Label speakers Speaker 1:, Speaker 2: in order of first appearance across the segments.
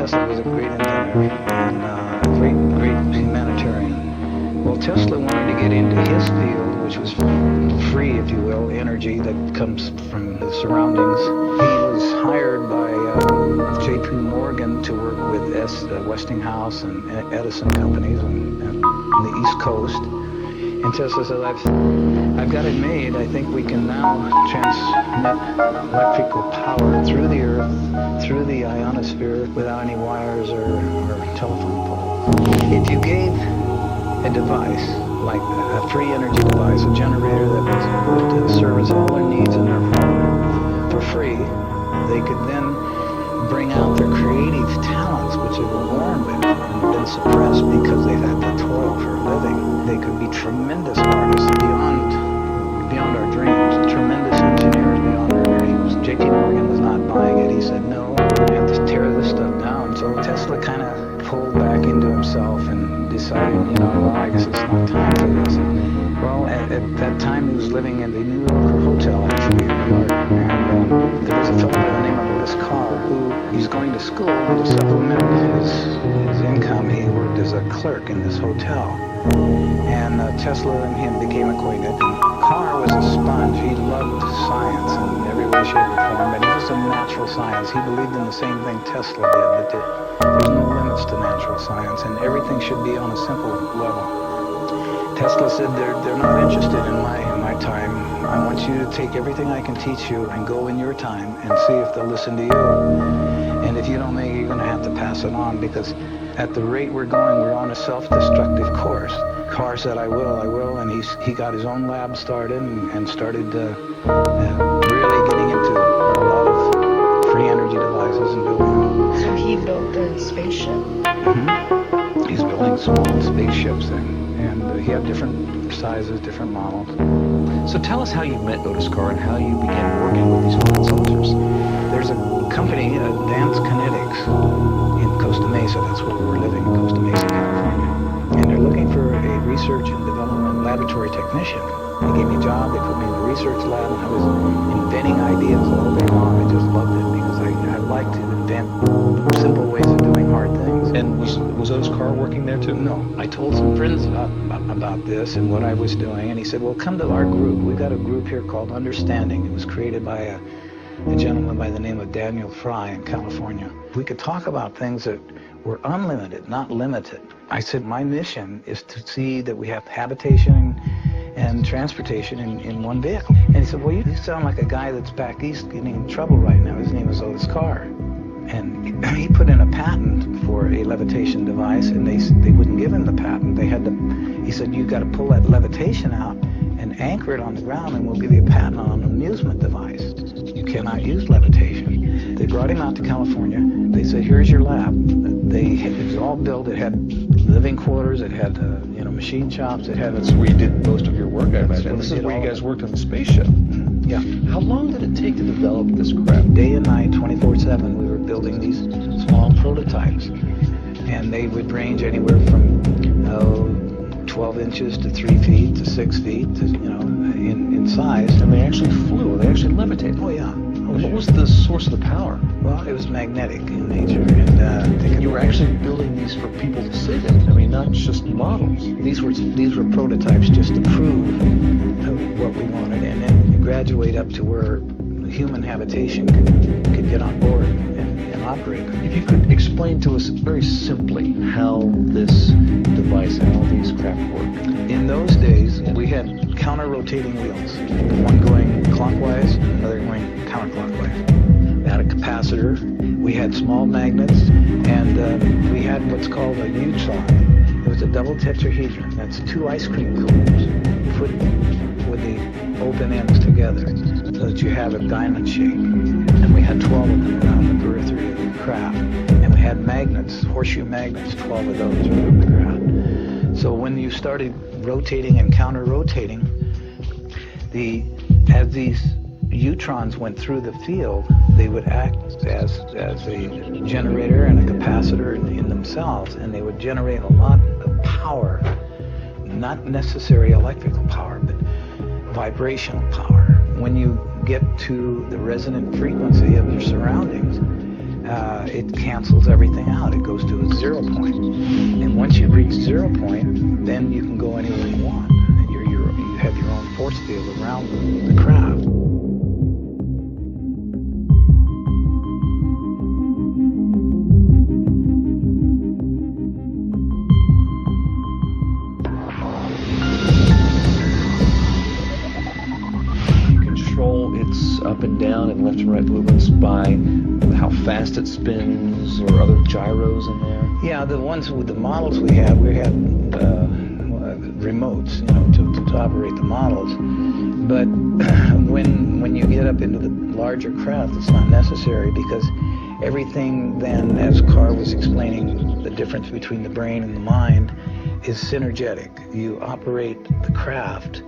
Speaker 1: Tesla was a great inventor and a great humanitarian. Well, Tesla wanted to get into his field, which was free, if you will, energy that comes from the surroundings. He was hired by J.P. Morgan to work with Westinghouse and Edison companies on the East Coast. And Tesla said, I've got it made. I think we can now transmit electrical power through the Earth, through the ionosphere, without any wires or telephone poles. If you gave a device, like a free energy device, a generator that would service all their needs in their home for free, they could then bring out their creative talents, which they were born with and been suppressed because they've had to toil for a living. They could be tremendous artists beyond our dreams, tremendous engineers beyond our dreams. J.P. Morgan was not buying it. He said, no, we have to tear this stuff down. So Tesla kind of pulled back into himself and decided, well, I guess it's not time for this. Well, at that time, he was living in the New Yorker Hotel, actually, in New York. And there was a fellow by the name of Otis Carr who he's going to school, and to supplement his income, he worked as a clerk in this hotel. And Tesla and him became acquainted. And Carr was a sponge. He loved science in every way, shape, or form. And he was a natural science. He believed in the same thing Tesla did, that there's no limits to natural science, and everything should be on a simple level. Tesla said, they're not interested in my time. I want you to take everything I can teach you and go in your time and see if they'll listen to you. And if you don't make it, you're going to have to pass it on, because at the rate we're going, we're on a self-destructive course. Carr said, I will, and he got his own lab started and started really getting into a lot of free energy devices and building them.
Speaker 2: So he built the spaceship?
Speaker 1: Mm-hmm. He's building small spaceships and he had different sizes, different models.
Speaker 3: So tell us how you met Otis Carr and how you began working with these flying saucers.
Speaker 1: There's a company, Advanced Kinetics, in Costa Mesa. That's where we're living, Costa Mesa, California. And they're looking for a research and development laboratory technician. They gave me a job, they put me in the research lab, and I was inventing ideas all day long. I just loved it because I like to invent simple ways of doing hard things.
Speaker 3: And was Otis Carr working there too?
Speaker 1: No. I told some friends about this and what I was doing, and he said, well, come to our group. We've got a group here called Understanding. It was created by a gentleman by the name of Daniel Fry in California. We could talk about things that were unlimited, not limited. I said, my mission is to see that we have habitation and transportation in one vehicle. And he said, well, you sound like a guy that's back east getting in trouble right now. His name is Otis Carr. And he put in a patent for a levitation device, and they wouldn't give him the patent. He said, you've got to pull that levitation out and anchor it on the ground, and we'll give you a patent on an amusement device. You cannot use levitation. They brought him out to California. They said, here's your lab. It was all built. It had living quarters. It had machine shops.
Speaker 3: That's where you did most of your work, I imagine. This is where you guys worked on the spaceship.
Speaker 1: Yeah.
Speaker 3: How long did it take to develop this craft?
Speaker 1: Day and night, 24/7, we were building these small prototypes. And they would range anywhere from 12 inches to 3 feet to 6 feet, in size.
Speaker 3: And they actually flew. They actually levitated.
Speaker 1: Oh, yeah.
Speaker 3: What was the source of the power?
Speaker 1: Well, it was magnetic in nature. And
Speaker 3: you were actually building these for people to sit in. I mean, not just models.
Speaker 1: These were prototypes just to prove what we wanted, and then graduate up to where human habitation could get on board and operate.
Speaker 3: If you could explain to us very simply how this device and all these craft work.
Speaker 1: In those days, we had counter-rotating wheels, one going clockwise, another going counterclockwise. We had a capacitor, we had small magnets, and we had what's called a U-tron. It was a double tetrahedron. That's 2 ice cream coolers put with the open ends together so that you have a diamond shape. And we had 12 of them around the periphery of the craft. And we had magnets, horseshoe magnets, 12 of those around the craft. So when you started rotating and counter-rotating, as these neutrons went through the field, they would act as a generator and a capacitor in themselves, and they would generate a lot of power, not necessarily electrical power, but vibrational power. When you get to the resonant frequency of your surroundings, it cancels everything out. It goes to a 0 point. And once you reach 0 point, then you can go anywhere you want. And you have your own force field around the craft.
Speaker 3: Up and down and left and right movements by how fast it spins or other gyros in there?
Speaker 1: Yeah, the ones with the models we have remotes, to operate the models. But when you get up into the larger craft, it's not necessary, because everything then, as Carr was explaining, the difference between the brain and the mind is synergetic. You operate the craft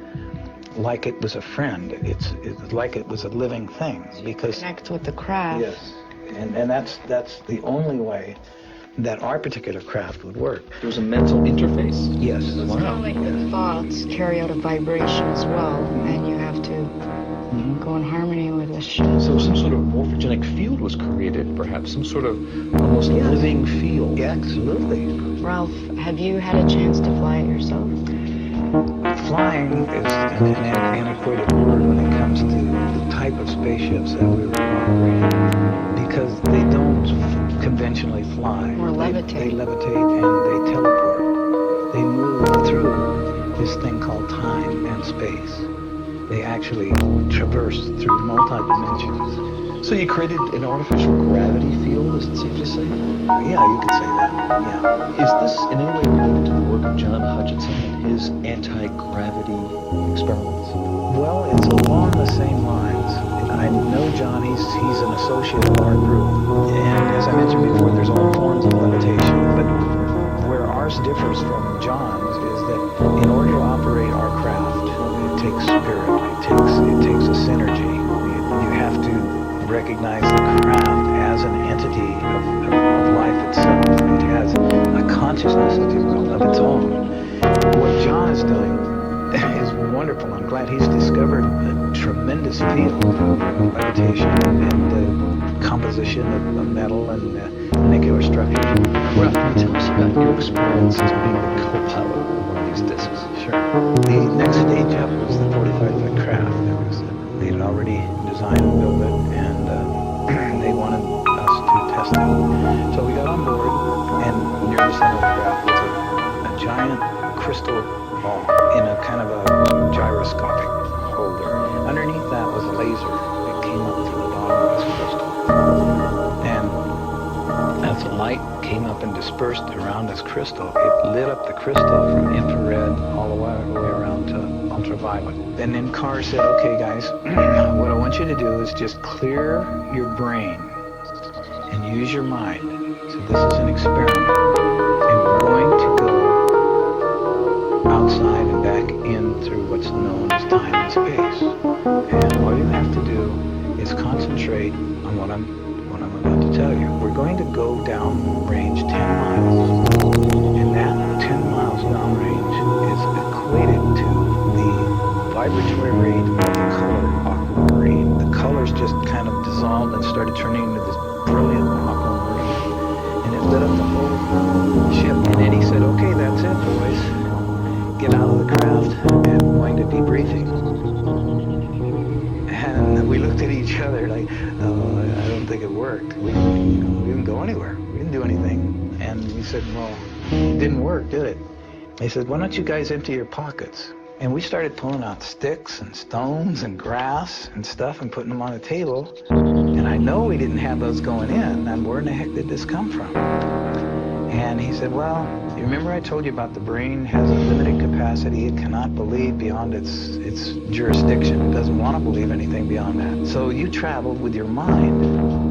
Speaker 1: like it was a friend. It's like it was a living thing, because
Speaker 2: Connect with the craft.
Speaker 1: yes, and that's the only way that our particular craft would work.
Speaker 3: There's a mental interface?
Speaker 1: Yes.
Speaker 2: It's kind of like the thoughts carry out a vibration as well, and you have to go in harmony with the ship.
Speaker 3: So some sort of morphogenic field was created, perhaps, some sort of almost living field.
Speaker 1: Yeah, absolutely.
Speaker 2: Ralph, have you had a chance to fly it yourself?
Speaker 1: Flying is an antiquated word when it comes to the type of spaceships that we were operating, because they don't conventionally fly.
Speaker 2: Or levitate.
Speaker 1: They levitate and they teleport. They move through this thing called time and space. They actually traverse through multi-dimensions.
Speaker 3: So you created an artificial gravity field, is it safe to say?
Speaker 1: Yeah, you could say that. Yeah.
Speaker 3: Is this in any way related to the work of John Hutchinson and his anti-gravity experiments?
Speaker 1: Well, it's along the same lines. I know John, he's an associate of our group. And as I mentioned before, there's all forms of levitation. But where ours differs from John's is that in order to operate our craft, it takes spirit, it takes a synergy. You have to recognize the craft as an entity of life itself. It has a consciousness, if you will, of its own. What John is doing is wonderful. I'm glad he's discovered a tremendous field of levitation and composition of metal and molecular structures.
Speaker 3: Ralph, can you tell us about your experience as being the co-pilot of one of these discs?
Speaker 1: Sure. The next stage up was the 45-foot craft. They had already designed and built it, and they wanted us to test it. So we got on board, and near the center of the craft was a giant crystal ball in a kind of a gyroscopic holder. Underneath that was a laser that came up through the bottom of this crystal. And as the light came up and dispersed around this crystal, it lit up the crystal from infrared all the way around to ultraviolet. And then Carr said, okay guys, what I want you to do is just clear your brain and use your mind. So this is an experiment. And we're going to go outside and back in through what's known as time and space. And all you have to do is concentrate on what I'm about to tell you. We're going to go down range 10 miles. And that 10 miles downrange is equated to the vibratory rate of the color aquamarine. The colors just kind of dissolved and started turning into this brilliant aquamarine. And it lit up the whole ship. And then he said, okay, that's it, boys. Get out of the craft, and we're going to debriefing. And we looked at each other like, oh, I don't think it worked. We didn't go anywhere. We didn't do anything. And we said, well, it didn't work, did it? He said, why don't you guys empty your pockets? And we started pulling out sticks and stones and grass and stuff and putting them on the table. And I know we didn't have those going in. And where in the heck did this come from? And he said, well, you remember I told you about the brain has a limited capacity. It cannot believe beyond its jurisdiction. It doesn't want to believe anything beyond that. So you traveled with your mind,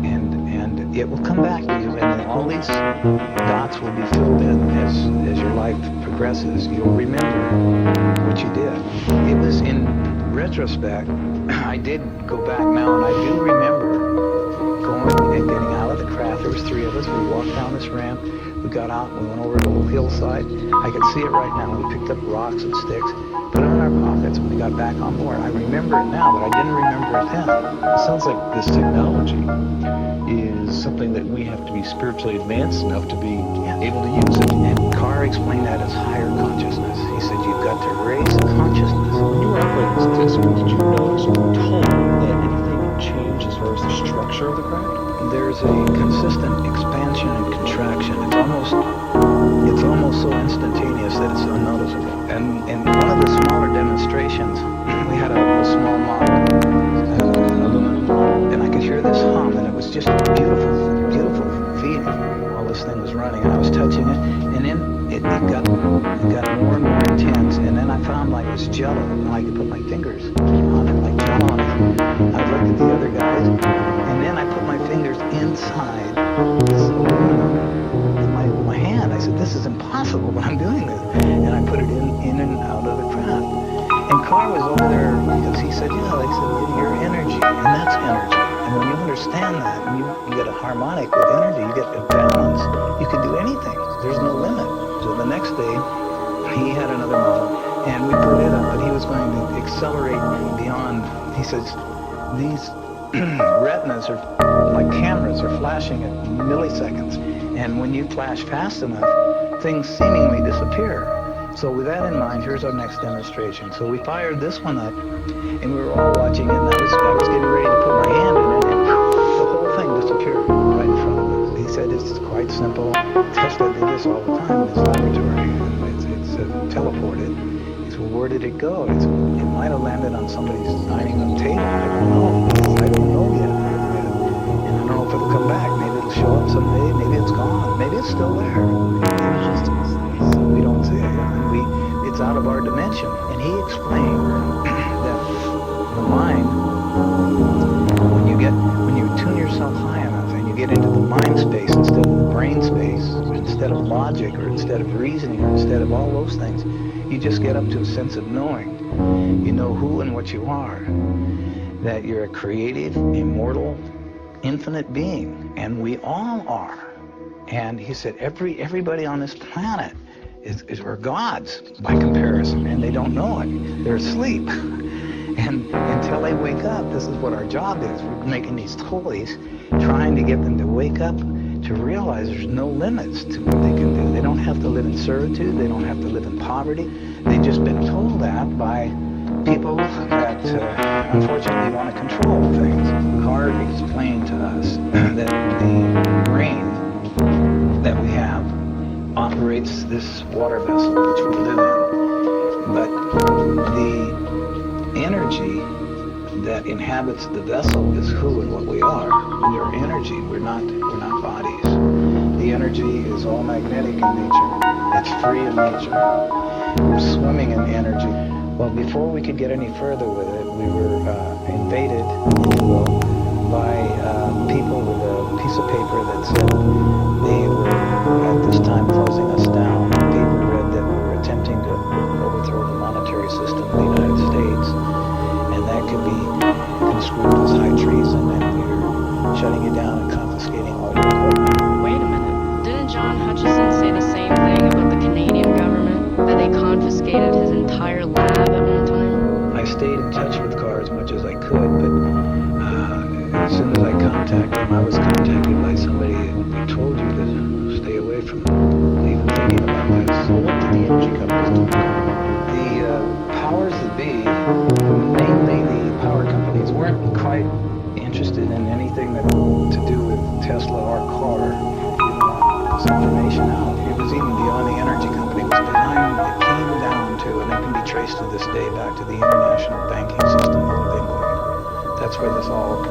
Speaker 1: and it will come back to you, and all these dots will be filled in as your life progresses. You'll remember what you did. It was in retrospect, I did go back now, and I do remember going and getting out of the craft. There was 3 of us. We walked down this ramp. We got out and we went over to a little hillside. I could see it right now. We picked up rocks and sticks, put them in our pockets when we got back on board. I remember it now, but I didn't remember it then.
Speaker 3: It sounds like this technology is something that we have to be spiritually advanced enough to be able to use it.
Speaker 1: And Carr explained that as higher consciousness. He said you've got to raise the consciousness.
Speaker 3: When you were operating this disc, did you notice or were told that anything had changed as far as the structure of the craft?
Speaker 1: There's a consistent expansion and contraction. It's almost so instantaneous that it's unnoticeable. And in one of the smaller demonstrations, we had a small model, aluminum model, and I could hear this hum, and it was just a beautiful, beautiful feeling while this thing was running. And I was touching it, and then it got more and more intense, and then I found like it was jello, and I could put my fingers on it, like jello on it. I looked at the other guys, and then I put my fingers inside this aluminum in my hand. I said, this is impossible, but I'm doing this. And I put it in and out of the craft. And Carr was over there because he said, your energy, and that's energy. And when you understand that, and you get a harmonic with energy, you get a balance, you can do anything. There's no limit. So the next day, he had another model, and we put it up, but he was going to accelerate beyond. He says, these retinas are like cameras are flashing at milliseconds, and when you flash fast enough, things seemingly disappear. So with that in mind, here's our next demonstration. So we fired this one up, and we were all watching it, and I was getting ready to put my hand in it, and the whole thing disappeared right in front of us. He said it's quite simple. Tesla did this all the time in his laboratory, and it's teleported. He said, well, where did it go? It might have landed on somebody's dining room table. I don't know. I don't know yet. And I don't know if it'll come back. Maybe it'll show up someday. Maybe it's gone. Maybe it's still there. Maybe it's just we don't see it. And it's out of our dimension. And he explained that the mind, when you tune yourself high enough and you get into the mind space instead of the brain space, instead of logic or instead of reasoning or instead of all those things, you just get up to a sense of knowing. You know who and what you are. That you're a creative, immortal, infinite being. And we all are. And he said everybody on this planet are gods by comparison, and they don't know it. They're asleep. And until they wake up, this is what our job is. We're making these toys, trying to get them to wake up, to realize there's no limits to what they can do. They don't have to live in servitude. They don't have to live in poverty. They've just been told that by people that unfortunately want to control things. Carr explained to us that the brain that we have operates this water vessel which we live in, but the energy that inhabits the vessel is who and what we are. We are energy. We're not bodies. The energy is all magnetic in nature. It's free in nature. We're swimming in energy. Well, before we could get any further with it, we were invaded, if you will, by people with a piece of paper that said they were at this time closing us down. The paper read that we were attempting to overthrow the monetary system of the United States, and that could be construed as high treason, and we were shutting you down and confiscating all your equipment.
Speaker 2: Wait a minute. Didn't John Hutchison say the same thing about the Canadian government? That they confiscated his entire lab at one time?
Speaker 1: I stayed in touch with Carr as much as I could, but as soon as I contacted him, I was contacted by somebody who told you to stay away from even thinking about this.
Speaker 3: Well, what did the energy companies do?
Speaker 1: The powers that be, namely the power companies, weren't quite interested in anything that to do with Tesla or Carr. They didn't want this information out. It was even beyond the energy company. It was behind. It came down to, and it can be traced to this day back to the international banking system of England. That's where this all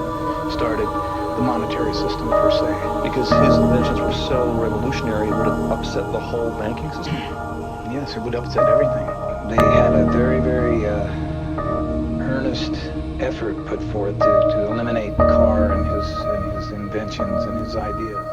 Speaker 1: started, the monetary system per se.
Speaker 3: Because his inventions were so revolutionary, it would have upset the whole banking system?
Speaker 1: Yes, it would upset everything. They had a very, very earnest effort put forth to eliminate Carr and his inventions and his ideas.